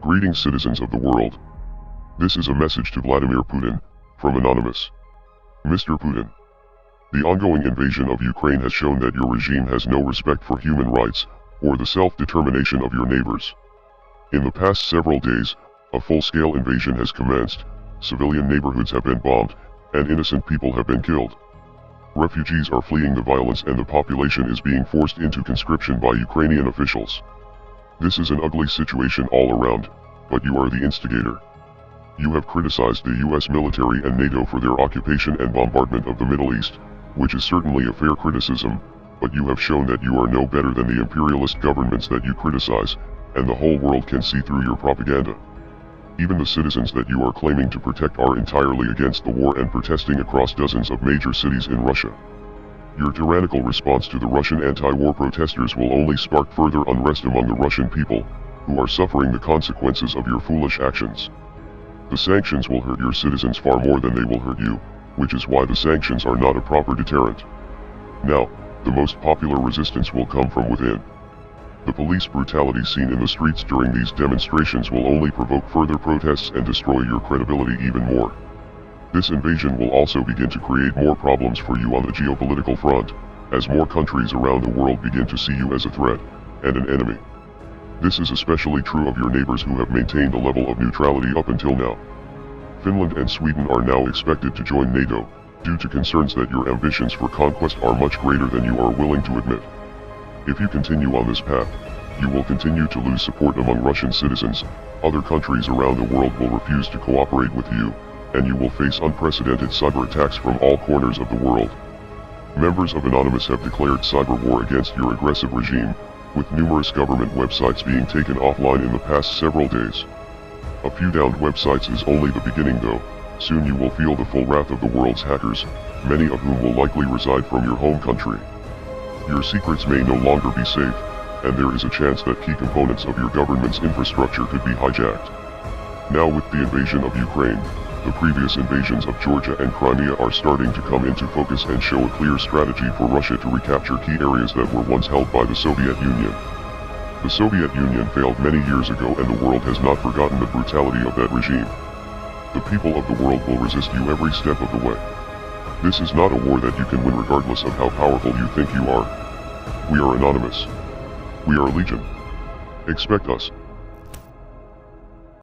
Greetings, citizens of the world. This is a message to Vladimir Putin, from Anonymous. Mr. Putin, the ongoing invasion of Ukraine has shown that your regime has no respect for human rights, or the self-determination of your neighbors. In the past several days, a full-scale invasion has commenced, civilian neighborhoods have been bombed, and innocent people have been killed. Refugees are fleeing the violence and the population is being forced into conscription by Ukrainian officials. This is an ugly situation all around, but you are the instigator. You have criticized the US military and NATO for their occupation and bombardment of the Middle East, which is certainly a fair criticism, but you have shown that you are no better than the imperialist governments that you criticize, and the whole world can see through your propaganda. Even the citizens that you are claiming to protect are entirely against the war and protesting across dozens of major cities in Russia. Your tyrannical response to the Russian anti-war protesters will only spark further unrest among the Russian people, who are suffering the consequences of your foolish actions. The sanctions will hurt your citizens far more than they will hurt you, which is why the sanctions are not a proper deterrent. Now, the most popular resistance will come from within. The police brutality seen in the streets during these demonstrations will only provoke further protests and destroy your credibility even more. This invasion will also begin to create more problems for you on the geopolitical front, as more countries around the world begin to see you as a threat, and an enemy. This is especially true of your neighbors who have maintained a level of neutrality up until now. Finland and Sweden are now expected to join NATO, due to concerns that your ambitions for conquest are much greater than you are willing to admit. If you continue on this path, you will continue to lose support among Russian citizens, other countries around the world will refuse to cooperate with you, and you will face unprecedented cyber attacks from all corners of the world. Members of Anonymous have declared cyber war against your aggressive regime, with numerous government websites being taken offline in the past several days. A few downed websites is only the beginning though, soon you will feel the full wrath of the world's hackers, many of whom will likely reside from your home country. Your secrets may no longer be safe, and there is a chance that key components of your government's infrastructure could be hijacked. Now with the invasion of Ukraine, the previous invasions of Georgia and Crimea are starting to come into focus and show a clear strategy for Russia to recapture key areas that were once held by the Soviet Union. The Soviet Union failed many years ago and the world has not forgotten the brutality of that regime. The people of the world will resist you every step of the way. This is not a war that you can win regardless of how powerful you think you are. We are Anonymous. We are Legion. Expect us.